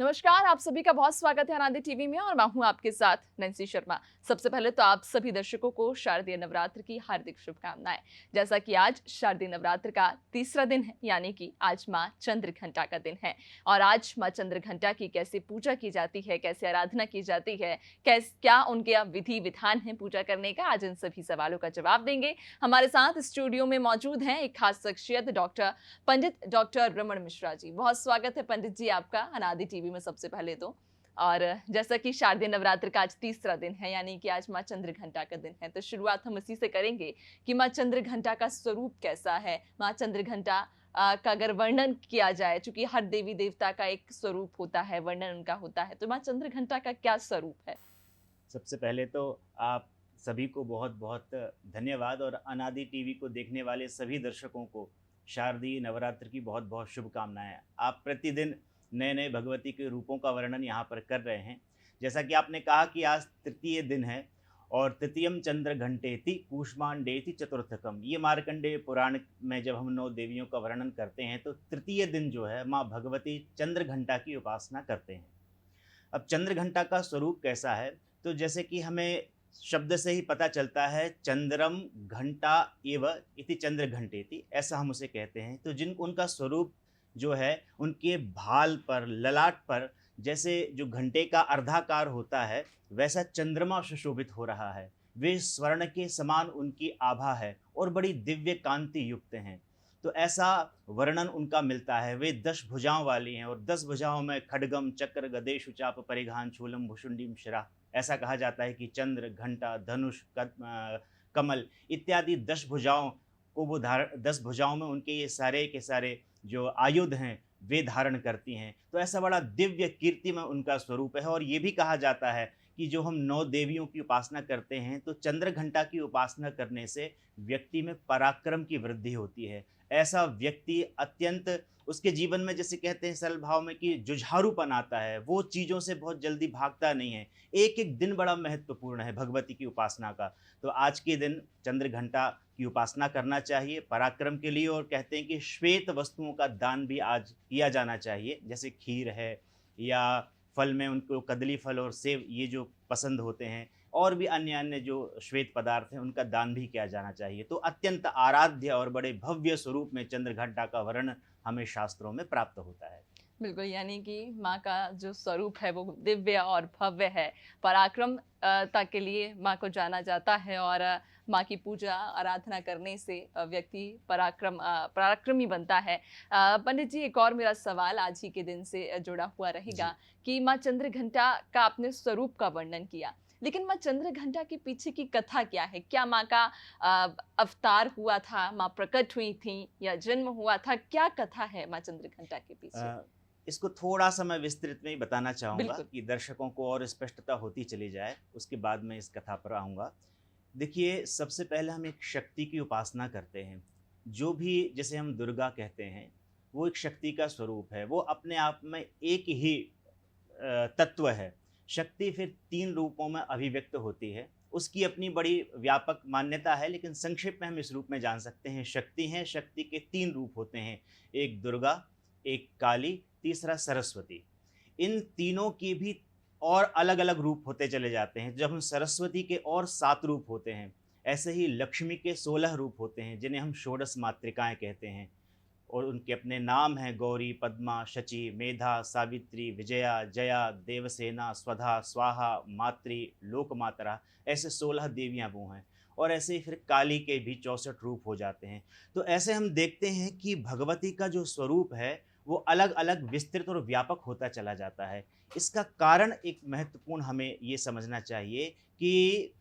नमस्कार, आप सभी का बहुत स्वागत है अनादि टीवी में और मैं हूं आपके साथ नैन्सी शर्मा। सबसे पहले तो आप सभी दर्शकों को शारदीय नवरात्र की हार्दिक शुभकामनाएं। जैसा कि आज शारदीय नवरात्र का तीसरा दिन है, यानी कि आज मां चंद्रघंटा का दिन है। और आज मां चंद्रघंटा की कैसे पूजा की जाती है, कैसे आराधना की जाती है, क्या उनके विधि विधान है पूजा करने का, आज इन सभी सवालों का जवाब देंगे। हमारे साथ स्टूडियो में मौजूद हैं एक खास शख्सियत पंडित डॉक्टर रमन मिश्रा जी। बहुत स्वागत है पंडित जी आपका अनादि टीवी में सबसे पहले तो। और जैसा कि शारदीय नवरात्र का आज तीसरा दिन है, यानी कि आज मां चंद्रघंटा का दिन है, तो शुरुआत हम इसी से करेंगे कि मां चंद्रघंटा का स्वरूप कैसा है। मां चंद्रघंटा का अगर वर्णन किया जाए, चूंकि हर देवी देवता का एक स्वरूप होता है, वर्णन उनका होता है, तो मां चंद्रघंटा का क्या स्वरूप है? सबसे पहले तो आप सभी को बहुत बहुत धन्यवाद और अनादि टीवी को देखने वाले सभी दर्शकों को शारदीय नवरात्र की बहुत बहुत शुभकामनाएं। आप प्रतिदिन नए नए भगवती के रूपों का वर्णन यहाँ पर कर रहे हैं। जैसा कि आपने कहा कि आज तृतीय दिन है और तृतीयम चंद्र घंटेति कूष्मांडेति चतुर्थकम। ये मार्कंडेय पुराण में जब हम 9 देवियों का वर्णन करते हैं तो तृतीय दिन जो है माँ भगवती चंद्र घंटा की उपासना करते हैं। अब चंद्र घंटा का स्वरूप कैसा है, तो जैसे कि हमें शब्द से ही पता चलता है, चंद्रम घंटा एव इति चंद्र घंटेति, ऐसा हम उसे कहते हैं। तो जिन उनका स्वरूप जो है, उनके भाल पर, ललाट पर जैसे जो घंटे का अर्धाकार होता है, वैसा चंद्रमा सुशोभित हो रहा है। वे स्वर्ण के समान उनकी आभा है और बड़ी दिव्य कांति युक्त हैं। तो ऐसा वर्णन उनका मिलता है। वे 10 भुजाओं वाली हैं और 10 भुजाओं में खड्गम चक्र गदे शुचाप परिघान शूलम भुषुंडीम शिरा, ऐसा कहा जाता है कि चंद्र, घंटा, धनुष, कमल इत्यादि 10 भुजाओं को वो 10 भुजाओं में उनके ये सारे के सारे जो आयुध हैं वे धारण करती हैं। तो ऐसा बड़ा दिव्य कीर्ति में उनका स्वरूप है। और ये भी कहा जाता है कि जो हम 9 देवियों की उपासना करते हैं, तो चंद्र घंटा की उपासना करने से व्यक्ति में पराक्रम की वृद्धि होती है। ऐसा व्यक्ति अत्यंत, उसके जीवन में जैसे कहते हैं सरल भाव में कि जुझारूपन आता है, वो चीज़ों से बहुत जल्दी भागता नहीं है। एक एक दिन बड़ा महत्वपूर्ण है भगवती की उपासना का। तो आज के दिन चंद्र घंटा की उपासना करना चाहिए पराक्रम के लिए। और कहते हैं कि श्वेत वस्तुओं का दान भी आज किया जाना चाहिए, जैसे खीर है या फल में उनको कदली फल और सेब ये जो पसंद होते हैं, और भी अन्य अन्य जो श्वेत पदार्थ हैं उनका दान भी किया जाना चाहिए। तो अत्यंत आराध्य और बड़े भव्य स्वरूप में चंद्रघंटा का वर्णन हमें शास्त्रों में प्राप्त होता है। बिल्कुल, यानी कि माँ का जो स्वरूप है वो दिव्य और भव्य है। पराक्रमता के लिए माँ को जाना जाता है और माँ की पूजा आराधना करने से व्यक्ति पराक्रमी बनता है। पंडित जी, एक और मेरा सवाल आज ही के दिन से जुड़ा हुआ जी। रहेगा कि माँ चंद्रघंटा का आपने स्वरूप का वर्णन किया, लेकिन माँ चंद्रघंटा के पीछे की कथा क्या है? क्या माँ का अवतार हुआ था, माँ प्रकट हुई थी या जन्म हुआ था? क्या कथा है माँ चंद्रघंटा के पीछे? इसको थोड़ा-सा मैं विस्तृत में ही बताना चाहूँगा बिल्कुल। कि दर्शकों को और स्पष्टता होती चली जाए, उसके बाद मैं इस कथा पर आऊँगा। देखिए, सबसे पहले हम एक शक्ति की उपासना करते हैं। जो भी जिसे हम दुर्गा कहते हैं, वो एक शक्ति का स्वरूप है। वो अपने आप में एक ही तत्व है। शक्ति फिर 3 रूपों में अभिव्यक्त होती है। उसकी अपनी बड़ी व्यापक मान्यता है, लेकिन संक्षेप में हम इस रूप में जान सकते हैं। शक्ति हैं, शक्ति के 3 रूप होते हैं, एक दुर्गा, एक काली, तीसरा सरस्वती। इन तीनों के भी और अलग-अलग रूप होते चले जाते हैं। जब हम सरस्वती के और 7 रूप होते हैं, ऐसे ही लक्ष्मी के 16 रूप होते हैं, जिन्हें हम षोडश मातृकाएँ कहते हैं। और उनके अपने नाम हैं, गौरी, पद्मा, शची, मेधा, सावित्री, विजया, जया, देवसेना, स्वधा, स्वाहा, मात्री, लोकमातरा, ऐसे 16 देवियाँ वो हैं। और ऐसे ही फिर काली के भी 64 रूप हो जाते हैं। तो ऐसे हम देखते हैं कि भगवती का जो स्वरूप है वो अलग अलग विस्तृत और व्यापक होता चला जाता है। इसका कारण एक महत्वपूर्ण हमें ये समझना चाहिए कि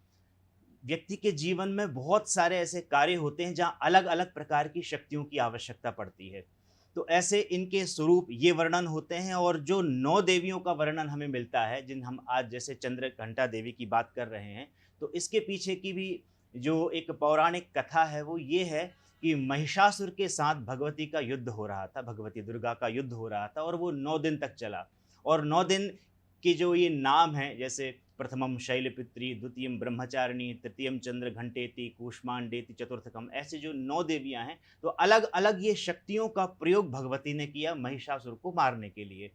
व्यक्ति के जीवन में बहुत सारे ऐसे कार्य होते हैं जहाँ अलग-अलग प्रकार की शक्तियों की आवश्यकता पड़ती है। तो ऐसे इनके स्वरूप ये वर्णन होते हैं। और जो 9 देवियों का वर्णन हमें मिलता है, जिन हम आज जैसे चंद्रघंटा देवी की बात कर रहे हैं, तो इसके पीछे की भी जो एक पौराणिक कथा है वो ये है कि महिषासुर के साथ भगवती का युद्ध हो रहा था, भगवती दुर्गा का युद्ध हो रहा था और वो 9 दिन तक चला। और 9 दिन के जो ये नाम हैं, जैसे प्रथमम शैलपुत्री, द्वितीयम ब्रह्मचारिणी, तृतीयम चंद्र घंटेति, कूष्मांडेति, चतुर्थकम, ऐसे जो 9 देवियां हैं, तो अलग अलग ये शक्तियों का प्रयोग भगवती ने किया महिषासुर को मारने के लिए।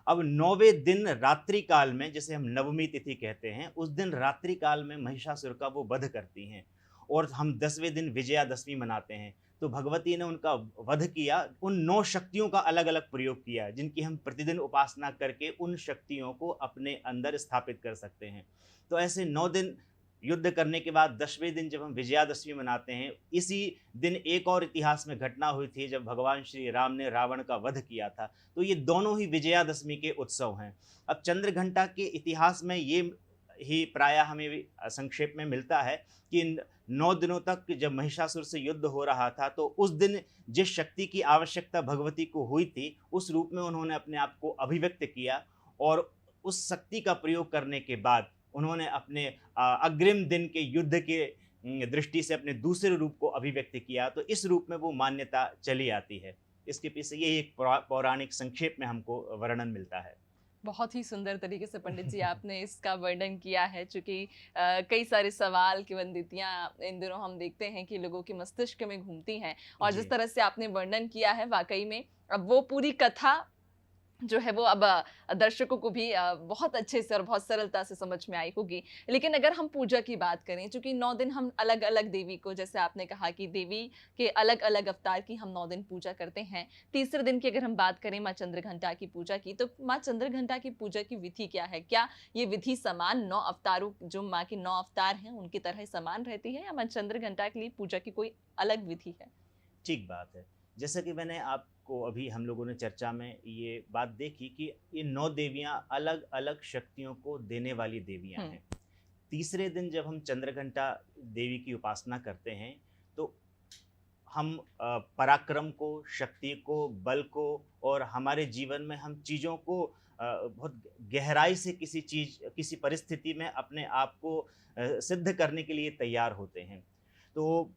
अब 9वें दिन रात्रि काल में, जिसे हम नवमी तिथि कहते हैं, उस दिन रात्रि काल में महिषासुर का वो वध करती हैं और हम 10वें दिन विजयादशमी मनाते हैं। तो भगवती ने उनका वध किया, उन 9 शक्तियों का अलग अलग प्रयोग किया जिनकी हम प्रतिदिन उपासना करके उन शक्तियों को अपने अंदर स्थापित कर सकते हैं। तो ऐसे 9 दिन युद्ध करने के बाद 10वें दिन जब हम विजयादशमी मनाते हैं, इसी दिन एक और इतिहास में घटना हुई थी जब भगवान श्री राम ने रावण का वध किया था। तो ये दोनों ही विजयादशमी के उत्सव हैं। अब चंद्रघंटा के इतिहास में ये ही प्रायः हमें भी संक्षेप में मिलता है कि 9 दिनों तक जब महिषासुर से युद्ध हो रहा था, तो उस दिन जिस शक्ति की आवश्यकता भगवती को हुई थी, उस रूप में उन्होंने अपने आप को अभिव्यक्त किया और उस शक्ति का प्रयोग करने के बाद उन्होंने अपने अग्रिम दिन के युद्ध के दृष्टि से अपने दूसरे रूप को अभिव्यक्त किया। तो इस रूप में वो मान्यता चली आती है। इसके पीछे ये एक पौराणिक संक्षेप में हमको वर्णन मिलता है। बहुत ही सुंदर तरीके से पंडित जी आपने इसका वर्णन किया है, चूंकि कई सारे सवाल किंवदंतियां इन दिनों हम देखते हैं कि लोगों के मस्तिष्क में घूमती हैं, और जिस जी। तरह से आपने वर्णन किया है वाकई में अब वो पूरी कथा जो है वो अब दर्शकों को भी बहुत अच्छे से और बहुत सरलता से समझ में आई होगी। लेकिन अगर हम पूजा की बात करें, चूंकि 9 दिन हम अलग अलग देवी को, जैसे आपने कहा कि देवी के अलग अलग अवतार की हम 9 दिन पूजा करते हैं। तीसरे दिन की अगर हम बात करें माँ चंद्रघंटा की पूजा की, तो माँ चंद्रघंटा की पूजा की विधि क्या है? क्या ये विधि समान 9 अवतारों, जो माँ के 9 अवतार हैं उनकी तरह ही समान रहती है, या माँ चंद्रघंटा के लिए पूजा की कोई अलग विधि है? ठीक बात है। जैसा कि मैंने आपको अभी हम लोगों ने चर्चा में ये बात देखी कि ये 9 देवियाँ अलग-अलग शक्तियों को देने वाली देवियाँ हैं। तीसरे दिन जब हम चंद्रघंटा देवी की उपासना करते हैं, तो हम पराक्रम को, शक्ति को, बल को और हमारे जीवन में हम चीज़ों को बहुत गहराई से किसी परिस्थिति में अपने आप को सिद्ध करने के लिए तैयार होते हैं। तो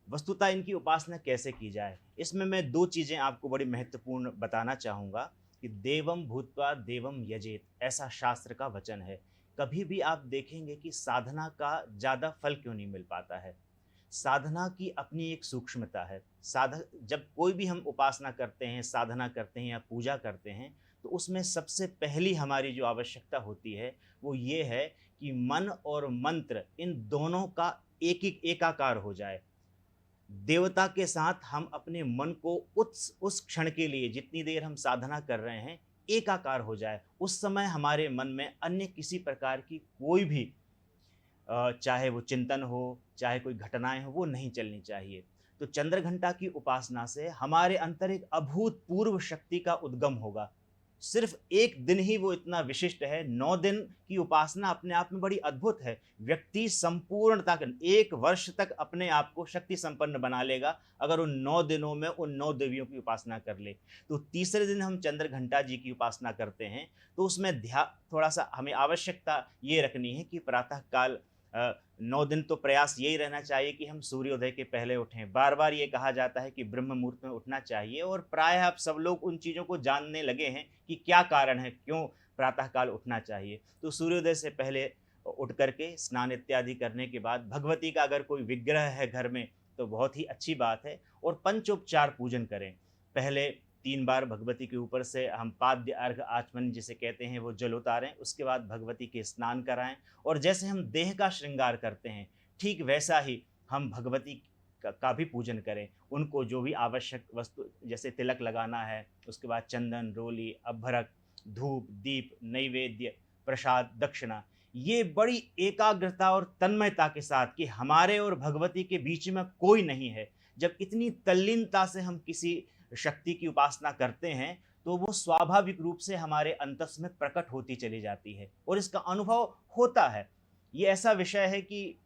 वस्तुतः इनकी उपासना कैसे की जाए, इसमें मैं 2 चीज़ें आपको बड़ी महत्वपूर्ण बताना चाहूँगा कि देवम भूत्वा देवम यजेत, ऐसा शास्त्र का वचन है। कभी भी आप देखेंगे कि साधना का ज़्यादा फल क्यों नहीं मिल पाता है। साधना की अपनी एक सूक्ष्मता है। जब कोई भी हम उपासना करते हैं, साधना करते हैं या पूजा करते हैं, तो उसमें सबसे पहली हमारी जो आवश्यकता होती है वो ये है कि मन और मंत्र इन दोनों का एकाकार हो जाए। देवता के साथ हम अपने मन को उस क्षण के लिए, जितनी देर हम साधना कर रहे हैं, एकाकार हो जाए। उस समय हमारे मन में अन्य किसी प्रकार की कोई भी चाहे वो चिंतन हो, चाहे कोई घटनाएं हो, वो नहीं चलनी चाहिए। तो चंद्रघंटा की उपासना से हमारे अंदर एक अभूतपूर्व शक्ति का उद्गम होगा। सिर्फ एक दिन ही वो इतना विशिष्ट है। 9 दिन की उपासना अपने आप में बड़ी अद्भुत है। व्यक्ति संपूर्णता 1 वर्ष तक अपने आप को शक्ति संपन्न बना लेगा अगर उन 9 दिनों में उन 9 देवियों की उपासना कर ले। तो तीसरे दिन हम चंद्रघंटा जी की उपासना करते हैं, तो उसमें थोड़ा सा हमें आवश्यकता ये रखनी है कि प्रातः काल 9 दिन तो प्रयास यही रहना चाहिए कि हम सूर्योदय के पहले उठें। बार बार ये कहा जाता है कि ब्रह्म मुहूर्त में उठना चाहिए, और प्रायः अब सब लोग उन चीज़ों को जानने लगे हैं कि क्या कारण है, क्यों प्रातःकाल उठना चाहिए। तो सूर्योदय से पहले उठ करके स्नान इत्यादि करने के बाद भगवती का अगर कोई विग्रह है घर में तो बहुत ही अच्छी बात है, और पंचोपचार पूजन करें। पहले 3 बार भगवती के ऊपर से हम पाद्य अर्घ आचमन जिसे कहते हैं वो जल उतारें, उसके बाद भगवती के स्नान कराएं, और जैसे हम देह का श्रृंगार करते हैं ठीक वैसा ही हम भगवती का भी पूजन करें। उनको जो भी आवश्यक वस्तु, जैसे तिलक लगाना है, उसके बाद चंदन, रोली, अभ्भरक, धूप, दीप, नैवेद्य, प्रसाद, दक्षिणा, ये बड़ी एकाग्रता और तन्मयता के साथ कि हमारे और भगवती के बीच में कोई नहीं है। जब इतनी तल्लीनता से हम किसी शक्ति की उपासना करते हैं, तो वो स्वाभाविक रूप से हमारे अंतस में प्रकट होती चली जाती है और इसका अनुभव होता है। ये ऐसा विषय है कि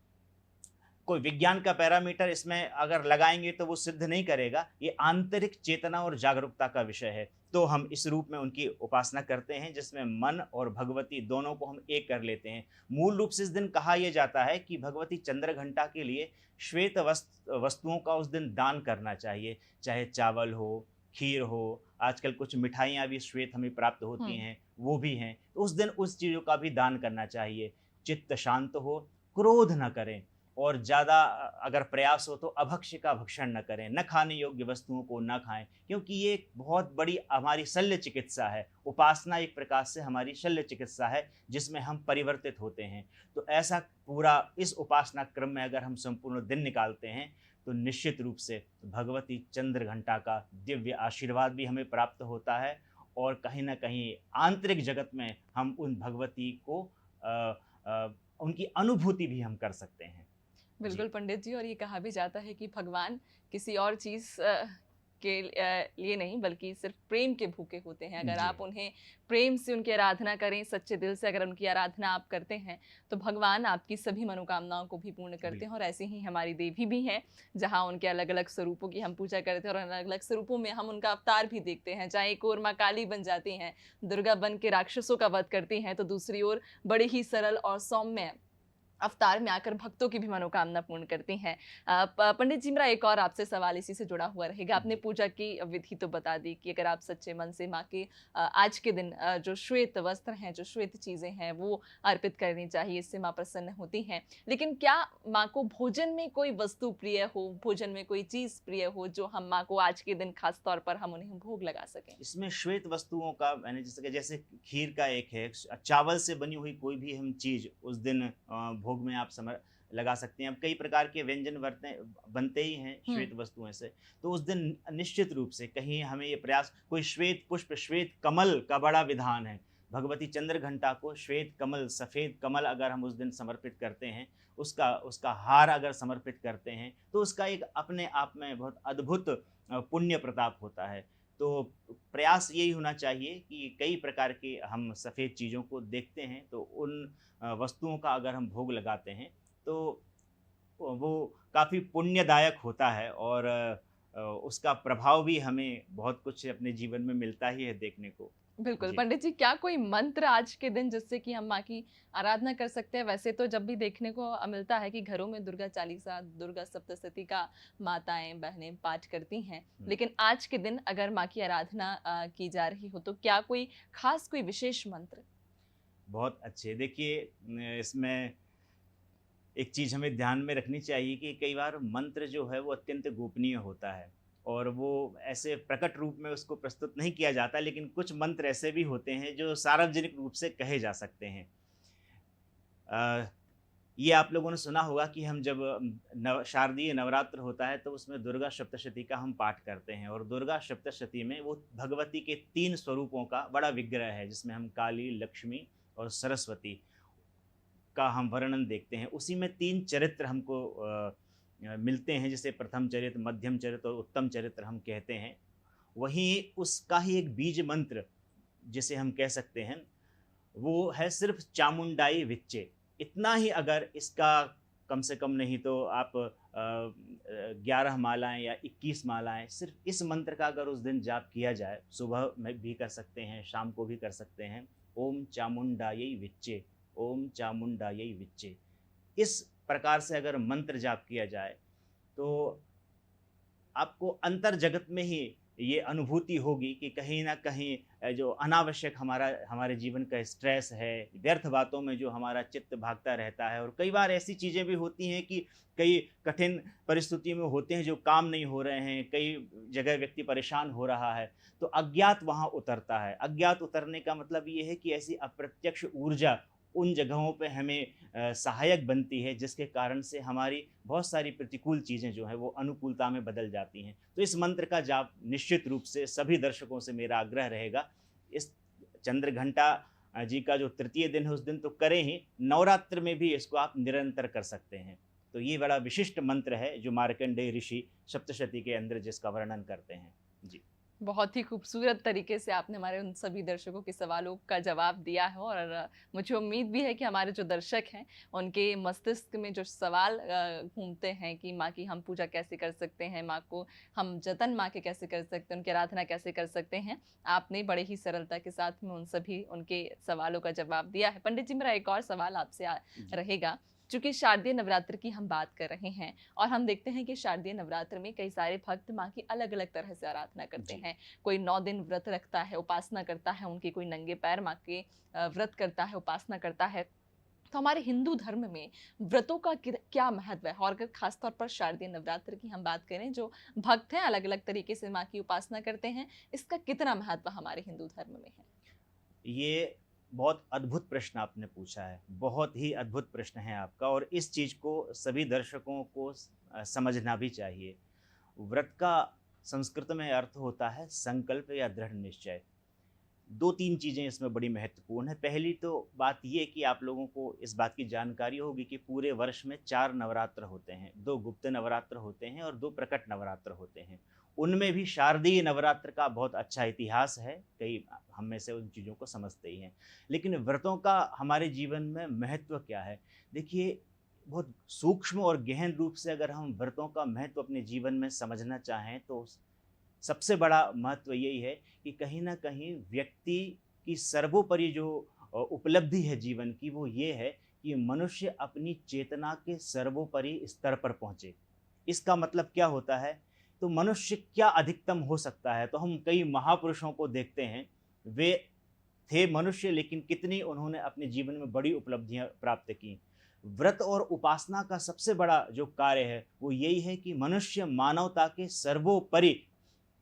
कोई विज्ञान का पैरामीटर इसमें अगर लगाएंगे तो वो सिद्ध नहीं करेगा। ये आंतरिक चेतना और जागरूकता का विषय है। तो हम इस रूप में उनकी उपासना करते हैं जिसमें मन और भगवती दोनों को हम एक कर लेते हैं। मूल रूप से इस दिन कहा यह जाता है कि भगवती चंद्रघंटा के लिए श्वेत वस्तुओं का उस दिन दान करना चाहिए, चाहे चावल हो, खीर हो, आजकल कुछ मिठाइयाँ भी श्वेत हमें प्राप्त होती हैं, वो भी हैं। तो उस दिन उस चीज़ों का भी दान करना चाहिए। चित्त शांत हो, क्रोध न करें। और ज़्यादा अगर प्रयास हो तो अभक्ष्य का भक्षण न करें, न खाने योग्य वस्तुओं को न खाएं, क्योंकि ये एक बहुत बड़ी हमारी शल्य चिकित्सा है। उपासना एक प्रकार से हमारी शल्य चिकित्सा है जिसमें हम परिवर्तित होते हैं। तो ऐसा पूरा इस उपासना क्रम में अगर हम संपूर्ण दिन निकालते हैं तो निश्चित रूप से भगवती चंद्रघंटा का दिव्य आशीर्वाद भी हमें प्राप्त होता है और कहीं न कहीं आंतरिक जगत में हम उन भगवती को उनकी अनुभूति भी हम कर सकते हैं। बिल्कुल जी। पंडित जी, और ये कहा भी जाता है कि भगवान किसी और चीज़ के लिए नहीं बल्कि सिर्फ प्रेम के भूखे होते हैं। अगर जी। आप उन्हें प्रेम से उनकी आराधना करें, सच्चे दिल से अगर उनकी आराधना आप करते हैं, तो भगवान आपकी सभी मनोकामनाओं को भी पूर्ण करते हैं। बिल्कुल। और ऐसे ही हमारी देवी भी हैं, जहाँ उनके अलग-अलग स्वरूपों की हम पूजा करते हैं और अलग-अलग स्वरूपों में हम उनका अवतार भी देखते हैं। चाहे एक ओर माँ काली बन जाती हैं, दुर्गा बन के राक्षसों का वध करती हैं, तो दूसरी ओर बड़ी ही सरल और सौम्य अवतार में आकर भक्तों की भी मनोकामना पूर्ण करती हैं। पंडित जी, मेरा एक और आपसे सवाल इसी से जुड़ा हुआ रहेगा। आपने जी। पूजा की विधि तो बता दी कि अगर आप सच्चे मन से माँ के आज के दिन जो श्वेत वस्त्र हैं, जो श्वेत चीज़ें हैं, वो अर्पित करनी चाहिए, इससे माँ प्रसन्न होती हैं। लेकिन क्या माँ को भोजन में कोई वस्तु प्रिय हो, भोजन में कोई चीज़ प्रिय हो, जो हम माँ को आज के दिन खास तौर पर हम उन्हें भोग लगा सकें? इसमें श्वेत वस्तुओं का मैंने जैसे खीर का एक है, चावल से बनी हुई कोई भी हम चीज़ उस दिन भोग में आप लगा सकते हैं। अब कई प्रकार के व्यंजन बनते ही हैं हुँ। श्वेत वस्तुओं से। तो उस दिन निश्चित रूप से कहीं हमें ये प्रयास, कोई श्वेत पुष्प, श्वेत कमल का बड़ा विधान है। भगवती चंद्रघंटा को श्वेत कमल, सफ़ेद कमल अगर हम उस दिन समर्पित करते हैं, उसका उसका हार अगर समर्पित करते हैं, तो उसका एक अपने आप में बहुत अद्भुत पुण्य प्रताप होता है। तो प्रयास यही होना चाहिए कि कई प्रकार के हम सफ़ेद चीज़ों को देखते हैं, तो उन वस्तुओं का अगर हम भोग लगाते हैं, तो वो काफ़ी पुण्यदायक होता है और उसका प्रभाव भी हमें बहुत कुछ अपने जीवन में मिलता ही है देखने को। बिल्कुल। जी। पंडित जी, क्या कोई मंत्र आज के दिन जिससे कि हम माँ की आराधना कर सकते हैं? वैसे तो जब भी देखने को मिलता है कि घरों में दुर्गा चालीसा, दुर्गा सप्तशती का माताएँ, बहनें पाठ करती हैं। हुँ। लेकिन आज के दिन अगर माँ की आराधना की जा रही हो, तो क्या कोई खास कोई विशेष मंत्र? बहुत अच्छे। देखिए इसमें एक चीज़ हमें ध्यान में रखनी चाहिए कि कई बार मंत्र जो है वो अत्यंत गोपनीय होता है और वो ऐसे प्रकट रूप में उसको प्रस्तुत नहीं किया जाता, लेकिन कुछ मंत्र ऐसे भी होते हैं जो सार्वजनिक रूप से कहे जा सकते हैं। अ, ये आप लोगों ने सुना होगा कि हम जब शारदीय नवरात्र होता है तो उसमें दुर्गा सप्तशती का हम पाठ करते हैं और दुर्गा सप्तशती में वो भगवती के 3 स्वरूपों का बड़ा विग्रह है, जिसमें हम काली, लक्ष्मी और सरस्वती का हम वर्णन देखते हैं। उसी में 3 चरित्र हमको मिलते हैं, जिसे प्रथम चरित्र, मध्यम चरित्र और उत्तम चरित्र हम कहते हैं। वहीं उसका ही एक बीज मंत्र जिसे हम कह सकते हैं, वो है सिर्फ़ चामुंडाई विच्चे। इतना ही अगर इसका कम से कम नहीं तो आप 11 मालाएँ या 21 मालाएँ सिर्फ़ इस मंत्र का अगर उस दिन जाप किया जाए, सुबह में भी कर सकते हैं, शाम को भी कर सकते हैं। ओम चामुंडायै विच्चे, ओम चामुंडायै विच्चे। इस प्रकार से अगर मंत्र जाप किया जाए, तो आपको अंतर जगत में ही ये अनुभूति होगी कि कहीं न कहीं जो अनावश्यक हमारे जीवन का स्ट्रेस है, व्यर्थ बातों में जो हमारा चित्त भागता रहता है, और कई बार ऐसी चीज़ें भी होती हैं कि कई कठिन परिस्थितियों में होते हैं जो काम नहीं हो रहे हैं, कई जगह व्यक्ति परेशान हो रहा है, तो अज्ञात वहाँ उतरता है। अज्ञात उतरने का मतलब ये है कि ऐसी अप्रत्यक्ष ऊर्जा उन जगहों पे हमें सहायक बनती है, जिसके कारण से हमारी बहुत सारी प्रतिकूल चीज़ें जो हैं वो अनुकूलता में बदल जाती हैं। तो इस मंत्र का जाप निश्चित रूप से सभी दर्शकों से मेरा आग्रह रहेगा। इस चंद्रघंटा जी का जो तृतीय दिन है उस दिन तो करें ही, नवरात्र में भी इसको आप निरंतर कर सकते हैं। तो ये बड़ा विशिष्ट मंत्र है जो मार्कंडेय ऋषि सप्तशती के अंदर जिसका वर्णन करते हैं। जी। बहुत ही खूबसूरत तरीके से आपने हमारे उन सभी दर्शकों के सवालों का जवाब दिया है, और मुझे उम्मीद भी है कि हमारे जो दर्शक हैं उनके मस्तिष्क में जो सवाल घूमते हैं कि माँ की हम पूजा कैसे कर सकते हैं, माँ को हम जतन माँ के कैसे कर सकते हैं, उनकी आराधना कैसे कर सकते हैं, आपने बड़े ही सरलता के साथ में उन सभी उनके सवालों का जवाब दिया है। पंडित जी, मेरा एक और सवाल आपसे जी। रहेगा। चूँकि शारदीय नवरात्र की हम बात कर रहे हैं और हम देखते हैं कि शारदीय नवरात्र में कई सारे भक्त माँ की अलग-अलग तरह से आराधना करते जी। हैं। कोई 9 दिन व्रत रखता है, उपासना करता है, उनके कोई नंगे पैर माँ के व्रत करता है, उपासना करता है। तो हमारे हिंदू धर्म में व्रतों का क्या महत्व है? और अगर खासतौर पर शारदीय नवरात्र की हम बात करें, जो भक्त हैं अलग अलग तरीके से माँ की उपासना करते हैं, इसका कितना महत्व हमारे हिंदू धर्म में है? ये बहुत अद्भुत प्रश्न आपने पूछा है, बहुत ही अद्भुत प्रश्न है आपका, और इस चीज़ को सभी दर्शकों को समझना भी चाहिए। व्रत का संस्कृत में अर्थ होता है संकल्प या दृढ़ निश्चय। 2-3 चीज़ें इसमें बड़ी महत्वपूर्ण है। पहली तो बात ये कि आप लोगों को इस बात की जानकारी होगी कि पूरे वर्ष में 4 नवरात्र होते हैं। 2 गुप्त नवरात्र होते हैं और 2 प्रकट नवरात्र होते हैं। उनमें भी शारदीय नवरात्र का बहुत अच्छा इतिहास है, कई हम में से उन चीज़ों को समझते ही हैं। लेकिन व्रतों का हमारे जीवन में महत्व क्या है? देखिए, बहुत सूक्ष्म और गहन रूप से अगर हम व्रतों का महत्व अपने जीवन में समझना चाहें तो सबसे बड़ा महत्व यही है कि कहीं न कहीं व्यक्ति की सर्वोपरि जो उपलब्धि है जीवन की, वो ये है कि मनुष्य अपनी चेतना के सर्वोपरि स्तर पर पहुँचे। इसका मतलब क्या होता है? तो मनुष्य क्या अधिकतम हो सकता है? तो हम कई महापुरुषों को देखते हैं, वे थे मनुष्य लेकिन कितनी उन्होंने अपने जीवन में बड़ी उपलब्धियाँ प्राप्त की। व्रत और उपासना का सबसे बड़ा जो कार्य है, वो यही है कि मनुष्य मानवता के सर्वोपरि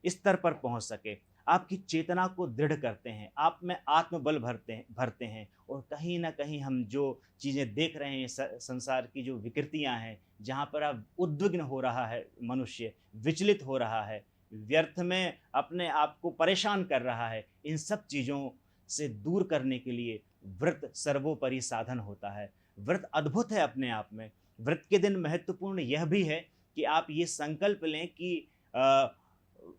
स्तर पर पहुंच सके, आपकी चेतना को दृढ़ करते हैं, आप में आत्मबल भरते हैं और कहीं न कहीं हम जो चीज़ें देख रहे हैं, संसार की जो विकृतियाँ हैं, जहाँ पर अब उद्विग्न हो रहा है मनुष्य, विचलित हो रहा है, व्यर्थ में अपने आप को परेशान कर रहा है, इन सब चीज़ों से दूर करने के लिए व्रत सर्वोपरि साधन होता है। व्रत अद्भुत है अपने आप में। व्रत के दिन महत्वपूर्ण यह भी है कि आप ये संकल्प लें कि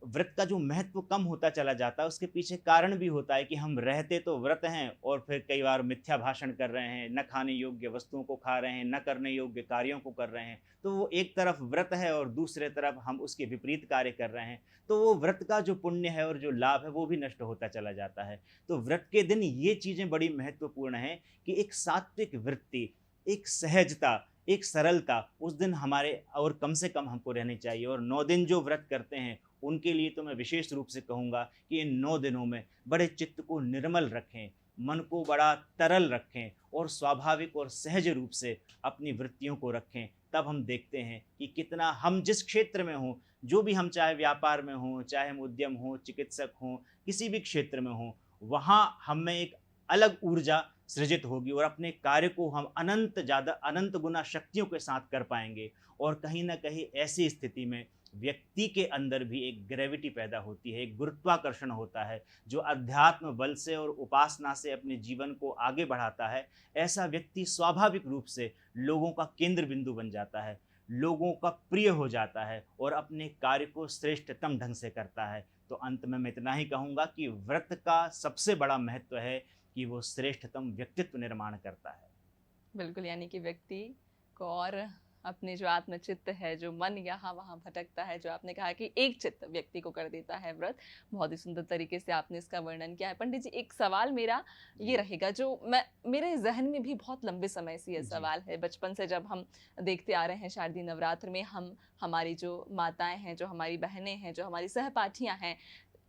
व्रत का जो महत्व कम होता चला जाता है, उसके पीछे कारण भी होता है कि हम रहते तो व्रत हैं और फिर कई बार मिथ्या भाषण कर रहे हैं, न खाने योग्य वस्तुओं को खा रहे हैं, न करने योग्य कार्यों को कर रहे हैं। तो वो एक तरफ व्रत है और दूसरे तरफ हम उसके विपरीत कार्य कर रहे हैं। तो वो व्रत का जो पुण्य है और जो लाभ है, वो भी नष्ट होता चला जाता है। तो व्रत के दिन ये चीज़ें बड़ी महत्वपूर्ण हैं कि एक सात्विक वृत्ति, एक सहजता, एक सरलता उस दिन हमारे और कम से कम हमको रहनी चाहिए। और 9 दिन जो व्रत करते हैं, उनके लिए तो मैं विशेष रूप से कहूँगा कि इन 9 दिनों में बड़े चित्त को निर्मल रखें, मन को बड़ा तरल रखें और स्वाभाविक और सहज रूप से अपनी वृत्तियों को रखें। तब हम देखते हैं कि कितना हम जिस क्षेत्र में हों, जो भी हम, चाहे व्यापार में हों, चाहे हम उद्यम हों, चिकित्सक हों, किसी भी क्षेत्र में हों, वहाँ हम में एक अलग ऊर्जा सृजित होगी और अपने कार्य को हम अनंत गुना शक्तियों के साथ कर पाएंगे। और कहीं न कहीं ऐसी स्थिति में व्यक्ति के अंदर भी एक ग्रेविटी पैदा होती है, एक गुरुत्वाकर्षण होता है, जो अध्यात्म बल से और उपासना से अपने जीवन को आगे बढ़ाता है। ऐसा व्यक्ति स्वाभाविक रूप से लोगों का केंद्र बिंदु बन जाता है, लोगों का प्रिय हो जाता है और अपने कार्य को श्रेष्ठतम ढंग से करता है। तो अंत में मैं इतना ही कहूँगा कि व्रत का सबसे बड़ा महत्व है कि वो श्रेष्ठतम व्यक्तित्व निर्माण करता है। बिल्कुल, यानी कि व्यक्ति को और अपने जो आत्मचित्त है, जो मन यहाँ-वहाँ भटकता है, जो आपने कहा कि एक चित्त व्यक्ति को कर देता है व्रत, बहुत ही सुंदर तरीके से आपने इसका वर्णन किया है। पंडित जी, एक सवाल मेरा ये जी, रहेगा, जो मैं मेरे ज़हन में भी बहुत लंबे समय से ये जी, सवाल है। बचपन से जब हम देखते आ रहे हैं शारदीय नवरात्र में, हमारी जो माताएँ हैं, जो हमारी बहनें हैं, जो हमारी सहपाठियाँ हैं,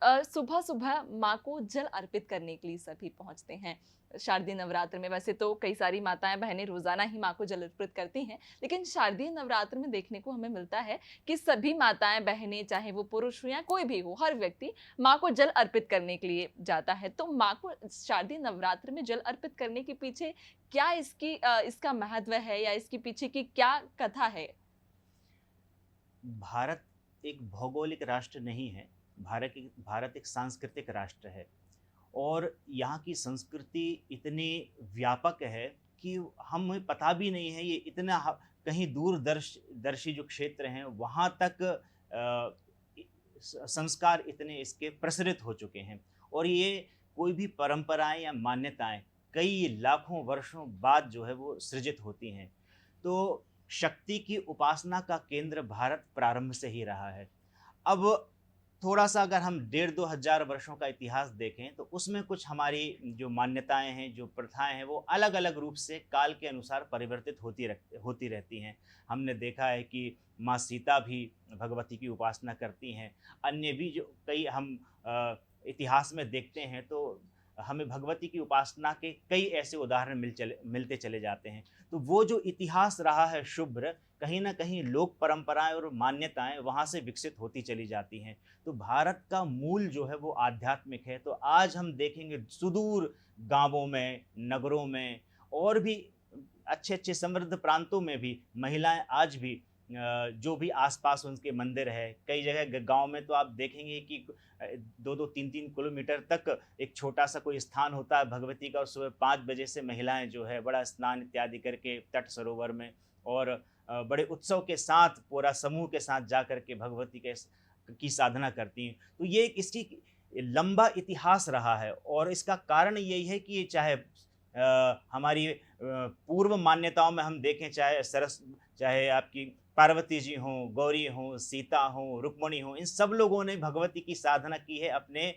सुबह-सुबह माँ को जल अर्पित करने के लिए सभी पहुँचते हैं। शारदीय नवरात्र में वैसे तो कई सारी माताएँ बहनें रोज़ाना ही माँ को जल अर्पित करती हैं, लेकिन शारदीय नवरात्र में देखने को हमें मिलता है कि सभी माताएँ बहनें, चाहे वो पुरुष हो या कोई भी हो, हर व्यक्ति माँ को जल अर्पित करने के लिए जाता है। तो माँ को शारदीय नवरात्र में जल अर्पित करने के पीछे क्या इसका महत्व है या इसके पीछे की क्या कथा है? भारत एक भौगोलिक राष्ट्र नहीं है। भारत एक सांस्कृतिक राष्ट्र है और यहाँ की संस्कृति इतनी व्यापक है कि हमें पता भी नहीं है, ये इतना कहीं दूरदर्शी जो क्षेत्र हैं वहाँ तक संस्कार इतने इसके प्रसरित हो चुके हैं और ये कोई भी परंपराएं या मान्यताएं कई लाखों वर्षों बाद जो है वो सृजित होती हैं। तो शक्ति की उपासना का केंद्र भारत प्रारंभ से ही रहा है। अब थोड़ा-सा अगर हम 1,500-2,000 वर्षों का इतिहास देखें, तो उसमें कुछ हमारी जो मान्यताएँ हैं, जो प्रथाएँ हैं, वो अलग-अलग रूप से काल के अनुसार परिवर्तित होती रहती हैं। हमने देखा है कि माँ सीता भी भगवती की उपासना करती हैं। अन्य भी जो कई हम इतिहास में देखते हैं, तो हमें भगवती की उपासना के कई ऐसे उदाहरण मिलते चले जाते हैं। तो वो जो इतिहास रहा है शुभ्र, कहीं न कहीं लोक परंपराएँ और मान्यताएँ वहाँ से विकसित होती चली जाती हैं। तो भारत का मूल जो है वो आध्यात्मिक है। तो आज हम देखेंगे सुदूर गाँवों में, नगरों में और भी अच्छे-अच्छे समृद्ध प्रांतों में भी महिलाएँ आज भी जो भी आस-पास उनके मंदिर है, कई जगह गाँव में तो आप देखेंगे कि 2-2 3-3 किलोमीटर तक एक छोटा-सा कोई स्थान होता है भगवती का, और सुबह 5 बजे से महिलाएँ जो है बड़ा स्नान इत्यादि करके तट सरोवर में और बड़े उत्सव के साथ पूरा समूह के साथ जा कर के भगवती की साधना करती हैं। तो ये एक इसकी लंबा इतिहास रहा है और इसका कारण यही है कि ये चाहे हमारी पूर्व मान्यताओं में हम देखें, चाहे आपकी पार्वती जी हों, गौरी हों, सीता हों, रुक्मिणी हों, इन सब लोगों ने भगवती की साधना की है अपने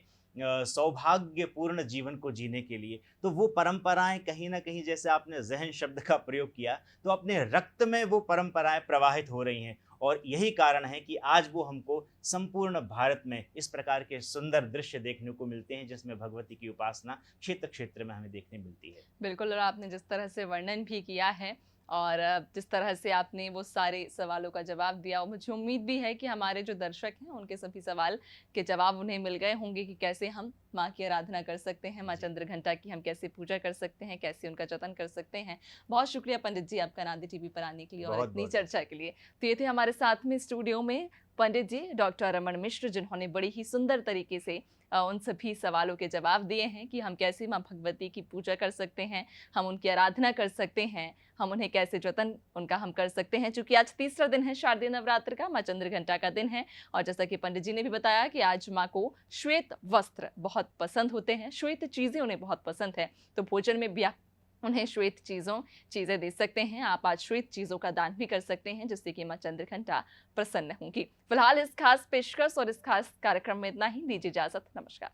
सौभाग्यपूर्ण जीवन को जीने के लिए। तो वो परंपराएँ कहीं न कहीं, जैसे आपने ज़हन शब्द का प्रयोग किया, तो अपने रक्त में वो परंपराएँ प्रवाहित हो रही हैं और यही कारण है कि आज वो हमको संपूर्ण भारत में इस प्रकार के सुंदर दृश्य देखने को मिलते हैं, जिसमें भगवती की उपासना क्षेत्र-क्षेत्र में हमें देखने मिलती है। बिल्कुल, और आपने जिस तरह से वर्णन भी किया है और जिस तरह से आपने वो सारे सवालों का जवाब दिया, और मुझे उम्मीद भी है कि हमारे जो दर्शक हैं उनके सभी सवाल के जवाब उन्हें मिल गए होंगे कि कैसे हम माँ की आराधना कर सकते हैं, माँ चंद्रघंटा की हम कैसे पूजा कर सकते हैं, कैसे उनका जतन कर सकते हैं। बहुत शुक्रिया पंडित जी आपका नांदी टीवी पर आने के लिए और इतनी बहुत-बहुत चर्चा के लिए। तो ये थे हमारे साथ में स्टूडियो में पंडित जी डॉक्टर रमन मिश्र, जिन्होंने बड़ी ही सुंदर तरीके से उन सभी सवालों के जवाब दिए हैं कि हम कैसे माँ भगवती की पूजा कर सकते हैं, हम उनकी आराधना कर सकते हैं, हम उन्हें कैसे जतन उनका हम कर सकते हैं। चूंकि आज तीसरा दिन है शारदीय नवरात्र का, माँ चंद्रघंटा का दिन है, और जैसा कि पंडित जी ने भी बताया कि आज माँ को श्वेत वस्त्र बहुत पसंद होते हैं, श्वेत चीज़ें उन्हें बहुत पसंद है, तो भोजन में भी आप उन्हें श्वेत चीज़ें दे सकते हैं। आप आज श्वेत चीज़ों का दान भी कर सकते हैं, जिससे कि माँ चंद्रघंटा प्रसन्न होंगी। फिलहाल इस खास पेशकश और इस खास कार्यक्रम में इतना ही। दीजिए इजाजत, नमस्कार।